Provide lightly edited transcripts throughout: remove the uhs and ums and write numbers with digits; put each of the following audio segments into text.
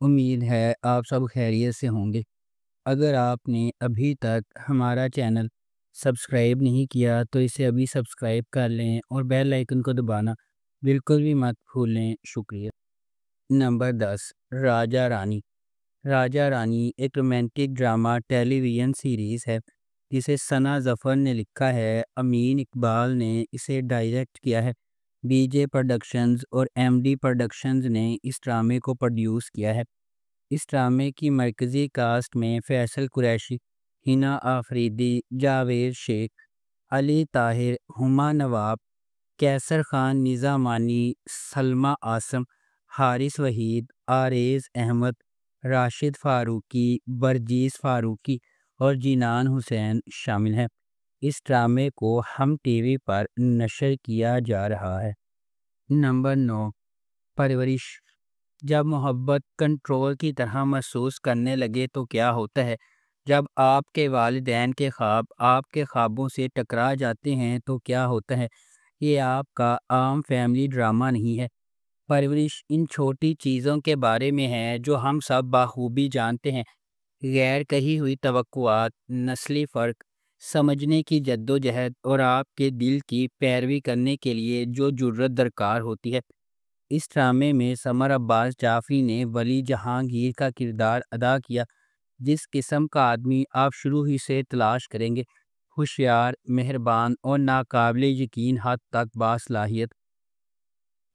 امید ہے آپ سب خیریت سے ہوں گے۔ اگر آپ نے ابھی تک ہمارا چینل سبسکرائب نہیں کیا تو اسے ابھی سبسکرائب کر لیں اور بیل آئیکن کو دبانا بالکل بھی مت بھولیں۔ شکریہ۔ نمبر 10، راجہ رانی۔ راجہ رانی ایک رومانٹک ڈرامہ ٹیلی ویژن سیریز ہے جسے ثنا ظفر نے لکھا ہے۔ امین اقبال نے اسے ڈائریکٹ کیا ہے۔ بی جے پروڈکشنز اور ایم ڈی پروڈکشنز نے اس ڈرامے کو پروڈیوس کیا ہے۔ اس ڈرامے کی مرکزی کاسٹ میں فیصل قریشی، ہنا آفریدی، جاوید شیخ، علی طاہر، ہما نواب، کیسر خان نظامانی، سلمیٰ اعظم، حارث وحید، عارض احمد، راشد فاروقی، برجیس فاروقی اور جینان حسین شامل ہیں۔ اس ڈرامے کو ہم ٹی وی پر نشر کیا جا رہا ہے۔ نمبر 9، پرورش۔ جب محبت کنٹرول کی طرح محسوس کرنے لگے تو کیا ہوتا ہے؟ جب آپ کے والدین کے خواب آپ کے خوابوں سے ٹکرا جاتے ہیں تو کیا ہوتا ہے؟ یہ آپ کا عام فیملی ڈرامہ نہیں ہے۔ پرورش ان چھوٹی چیزوں کے بارے میں ہے جو ہم سب بخوبی جانتے ہیں۔ غیر کہی ہوئی توقعات، نسلی فرق، سمجھنے کی جدوجہد اور آپ کے دل کی پیروی کرنے کے لیے جو جرأت درکار ہوتی ہے۔ اس ڈرامے میں سمر عباس جعفری نے ولی جہانگیر کا کردار ادا کیا۔ جس قسم کا آدمی آپ شروع ہی سے تلاش کریں گے، ہوشیار، مہربان اور ناقابل یقین حد تک باصلاحیت۔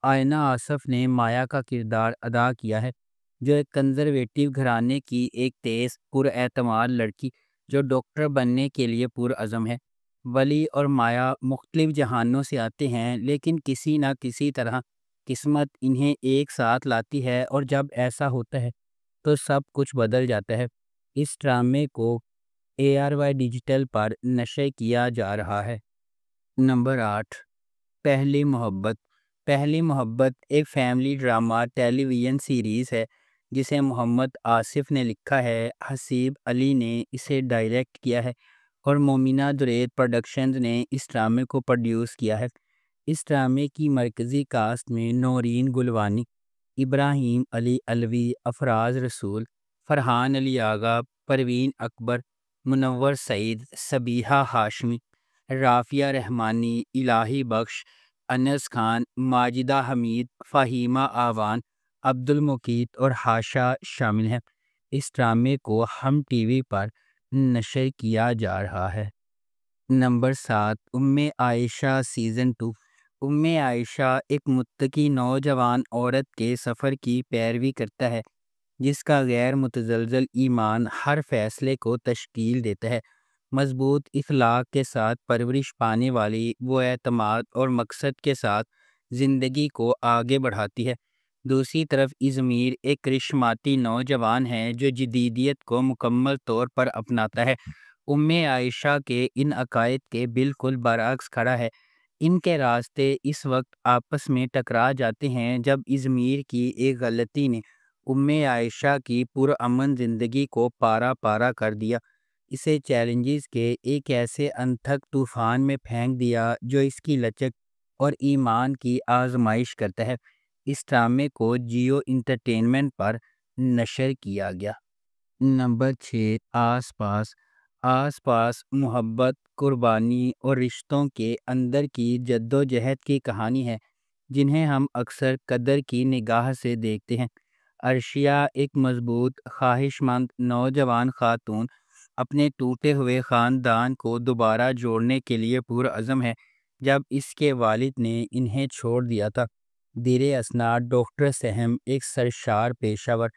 آئینہ آصف نے مایا کا کردار ادا کیا ہے، جو ایک کنزرویٹو گھرانے کی ایک تیز پراعتماد لڑکی جو ڈاکٹر بننے کے لیے پرعزم ہے۔ ولی اور مایا مختلف جہانوں سے آتے ہیں، لیکن کسی نہ کسی طرح قسمت انہیں ایک ساتھ لاتی ہے، اور جب ایسا ہوتا ہے تو سب کچھ بدل جاتا ہے۔ اس ڈرامے کو ARY ڈیجیٹل پر نشر کیا جا رہا ہے۔ نمبر 8، پہلی محبت۔ پہلی محبت ایک فیملی ڈرامہ ٹیلی ویژن سیریز ہے جسے محمد آصف نے لکھا ہے۔ حسیب علی نے اسے ڈائریکٹ کیا ہے اور مومنہ درید پروڈکشنز نے اس ڈرامے کو پروڈیوس کیا ہے۔ اس ڈرامے کی مرکزی کاسٹ میں نورین گلوانی، ابراہیم علی علوی، افراز رسول، فرحان علی آغا، پروین اکبر، منور سعید، سبیحہ ہاشمی، رافعہ رحمانی، الہی بخش، انس خان، ماجدہ حمید، فہیمہ آوان، عبد المقیت اور حاشا شامل ہیں۔ اس ڈرامے کو ہم ٹی وی پر نشر کیا جا رہا ہے۔ نمبر 7، عائشہ سیزن 2۔ عائشہ ایک متقی نوجوان عورت کے سفر کی پیروی کرتا ہے جس کا غیر متزلزل ایمان ہر فیصلے کو تشکیل دیتا ہے۔ مضبوط اخلاق کے ساتھ پرورش پانے والی وہ اعتماد اور مقصد کے ساتھ زندگی کو آگے بڑھاتی ہے۔ دوسری طرف ازمیر ایک کرشماتی نوجوان ہے جو جدیدیت کو مکمل طور پر اپناتا ہے۔ عائشہ کے ان عقائد کے بالکل برعکس کھڑا ہے۔ ان کے راستے اس وقت آپس میں ٹکرا جاتے ہیں جب ازمیر کی ایک غلطی نے عائشہ کی پرامن زندگی کو پارا پارا کر دیا، اسے چیلنجز کے ایک ایسے انتھک طوفان میں پھینک دیا جو اس کی لچک اور ایمان کی آزمائش کرتا ہے۔ اس ڈرامے کو جیو انٹرٹینمنٹ پر نشر کیا گیا۔ نمبر 6، آس پاس۔ آس پاس محبت، قربانی اور رشتوں کے اندر کی جدوجہد کی کہانی ہے جنہیں ہم اکثر قدر کی نگاہ سے دیکھتے ہیں۔ عرشیہ ایک مضبوط، خواہش مند نوجوان خاتون اپنے ٹوٹے ہوئے خاندان کو دوبارہ جوڑنے کے لیے پرعزم ہے۔ جب اس کے والد نے انہیں چھوڑ دیا تھا، دیر اثناء ڈاکٹر سہم ایک سرشار پیشہ ور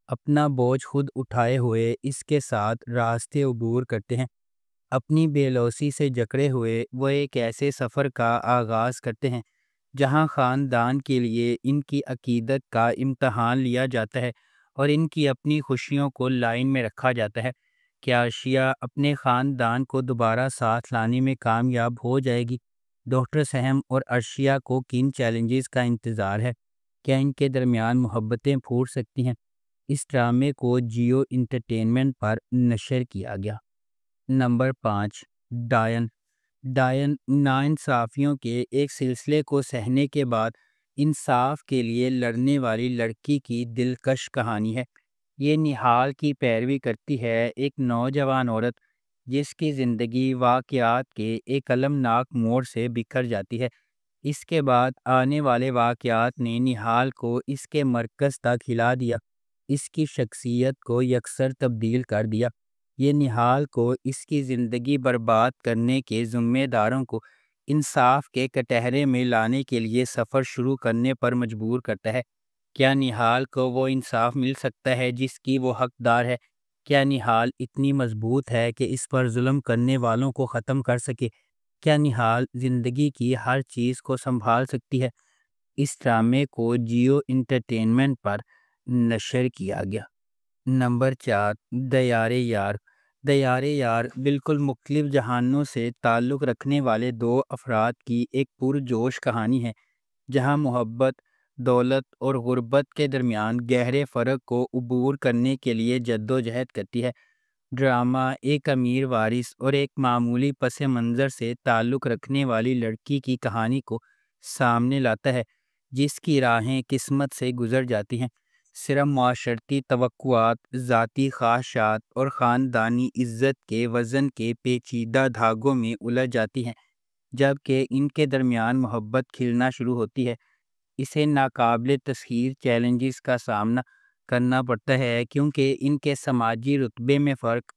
اپنا بوجھ خود اٹھائے ہوئے اس کے ساتھ راستے عبور کرتے ہیں۔ اپنی بے لوثی سے جکڑے ہوئے وہ ایک ایسے سفر کا آغاز کرتے ہیں جہاں خاندان کے لیے ان کی عقیدت کا امتحان لیا جاتا ہے اور ان کی اپنی خوشیوں کو لائن میں رکھا جاتا ہے۔ کیا عرشیہ اپنے خاندان کو دوبارہ ساتھ لانے میں کامیاب ہو جائے گی؟ ڈاکٹر سہم اور عرشیہ کو کن چیلنجز کا انتظار ہے؟ کیا ان کے درمیان محبتیں پھوٹ سکتی ہیں؟ اس ڈرامے کو جیو انٹرٹینمنٹ پر نشر کیا گیا۔ نمبر 5، ڈائن۔ ڈائن ناانصافیوں کے ایک سلسلے کو سہنے کے بعد انصاف کے لیے لڑنے والی لڑکی کی دلکش کہانی ہے۔ یہ نہال کی پیروی کرتی ہے ایک نوجوان عورت جس کی زندگی واقعات کے ایک المناک موڑ سے بکھر جاتی ہے۔ اس کے بعد آنے والے واقعات نے نہال کو اس کے مرکز تک ہلا دیا، اس کی شخصیت کو یکسر تبدیل کر دیا۔ یہ نہال کو اس کی زندگی برباد کرنے کے ذمہ داروں کو انصاف کے کٹہرے میں لانے کے لیے سفر شروع کرنے پر مجبور کرتا ہے۔ کیا نہال کو وہ انصاف مل سکتا ہے جس کی وہ حقدار ہے؟ کیا نہال اتنی مضبوط ہے کہ اس پر ظلم کرنے والوں کو ختم کر سکے؟ کیا نہال زندگی کی ہر چیز کو سنبھال سکتی ہے؟ اس ڈرامے کو جیو انٹرٹینمنٹ پر نشر کیا گیا۔ نمبر 4، دیار یار۔ دیار یار بالکل مختلف جہانوں سے تعلق رکھنے والے دو افراد کی ایک پرجوش کہانی ہے، جہاں محبت، دولت اور غربت کے درمیان گہرے فرق کو عبور کرنے کے لیے جدوجہد کرتی ہے۔ ڈرامہ ایک امیر وارث اور ایک معمولی پس منظر سے تعلق رکھنے والی لڑکی کی کہانی کو سامنے لاتا ہے، جس کی راہیں قسمت سے گزر جاتی ہیں، صرف معاشرتی توقعات، ذاتی خواہشات اور خاندانی عزت کے وزن کے پیچیدہ دھاگوں میں الجھ جاتی ہیں۔ جب کہ ان کے درمیان محبت کھلنا شروع ہوتی ہے، اسے ناقابل تسخیر چیلنجز کا سامنا کرنا پڑتا ہے، کیونکہ ان کے سماجی رتبے میں فرق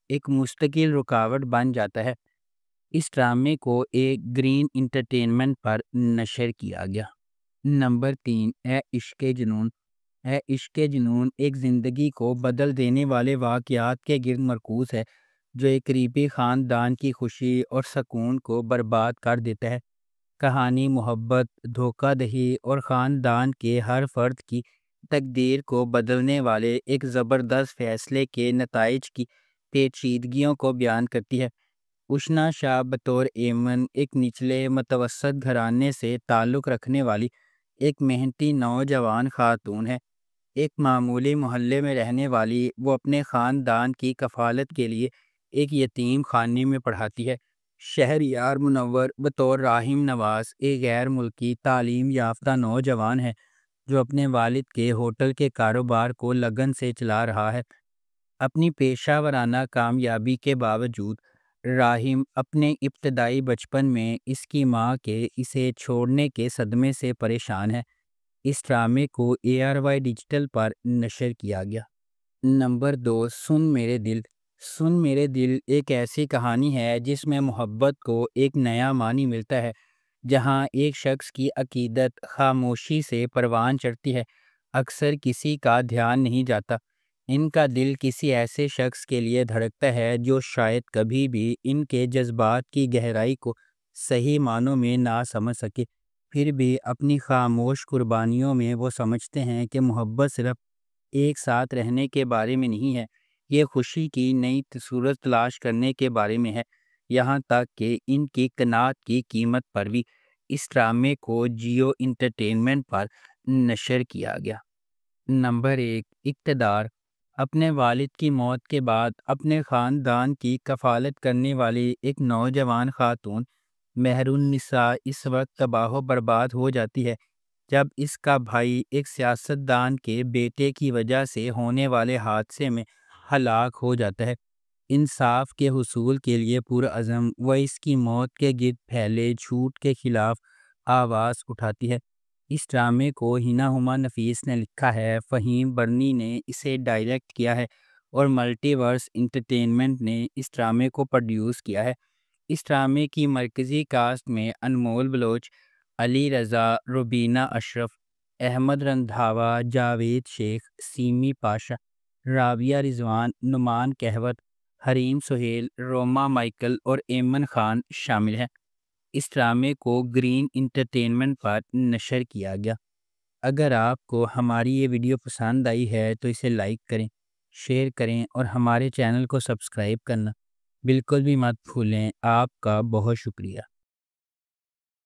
ایک مستقل رکاوٹ بن جاتا ہے۔ اس ڈرامے کو ایک گرین انٹرٹینمنٹ پر نشر کیا گیا۔ نمبر 3، اے عشق جنون۔ اے عشق جنون ایک زندگی کو بدل دینے والے واقعات کے گرد مرکوز ہے، جو ایک قریبی خاندان کی خوشی اور سکون کو برباد کر دیتا ہے۔ کہانی محبت، دھوکہ دہی اور خاندان کے ہر فرد کی تقدیر کو بدلنے والے ایک زبردست فیصلے کے نتائج کی پیچیدگیوں کو بیان کرتی ہے۔ اشنا شاہ بطور ایمن ایک نچلے متوسط گھرانے سے تعلق رکھنے والی ایک محنتی نوجوان خاتون ہے۔ ایک معمولی محلے میں رہنے والی وہ اپنے خاندان کی کفالت کے لیے ایک یتیم خانے میں پڑھاتی ہے۔ شہریار منور بطور راحم نواز ایک غیر ملکی تعلیم یافتہ نوجوان ہے جو اپنے والد کے ہوٹل کے کاروبار کو لگن سے چلا رہا ہے۔ اپنی پیشہ ورانہ کامیابی کے باوجود راحم اپنے ابتدائی بچپن میں اس کی ماں کے اسے چھوڑنے کے صدمے سے پریشان ہے۔ اس ڈرامے کو ARY ڈیجیٹل پر نشر کیا گیا۔ نمبر 2، سن میرے دل۔ سن میرے دل ایک ایسی کہانی ہے جس میں محبت کو ایک نیا معنی ملتا ہے، جہاں ایک شخص کی عقیدت خاموشی سے پروان چڑھتی ہے، اکثر کسی کا دھیان نہیں جاتا۔ ان کا دل کسی ایسے شخص کے لیے دھڑکتا ہے جو شاید کبھی بھی ان کے جذبات کی گہرائی کو صحیح معنوں میں نہ سمجھ سکے، پھر بھی اپنی خاموش قربانیوں میں وہ سمجھتے ہیں کہ محبت صرف ایک ساتھ رہنے کے بارے میں نہیں ہے، یہ خوشی کی نئی صورت تلاش کرنے کے بارے میں ہے، یہاں تک کہ ان کی قناعت کی قیمت پر بھی۔ اس ڈرامے کو جیو انٹرٹینمنٹ پر نشر کیا گیا۔ نمبر 1، اقتدار۔ اپنے والد کی موت کے بعد اپنے خاندان کی کفالت کرنے والی ایک نوجوان خاتون مہر النساء اس وقت تباہ و برباد ہو جاتی ہے جب اس کا بھائی ایک سیاستدان کے بیٹے کی وجہ سے ہونے والے حادثے میں ہلاک ہو جاتا ہے۔ انصاف کے حصول کے لیے پرعزم وہ اس کی موت کے گرد پھیلے جھوٹ کے خلاف آواز اٹھاتی ہے۔ اس ڈرامے کو ہنا ہما نفیس نے لکھا ہے، فہیم برنی نے اسے ڈائریکٹ کیا ہے اور ملٹی ورس انٹرٹینمنٹ نے اس ڈرامے کو پروڈیوس کیا ہے۔ اس ڈرامے کی مرکزی کاسٹ میں انمول بلوچ، علی رضا، روبینہ اشرف، احمد رندھاوا، جاوید شیخ، سیمی پاشا، رابعہ رضوان، نعمان کہوت، حریم سہیل، روما مائیکل اور ایمن خان شامل ہیں۔ اس ڈرامے کو گرین انٹرٹینمنٹ پر نشر کیا گیا۔ اگر آپ کو ہماری یہ ویڈیو پسند آئی ہے تو اسے لائک کریں، شیئر کریں اور ہمارے چینل کو سبسکرائب کرنا بالکل بھی مت بھولیں۔ آپ کا بہت شکریہ۔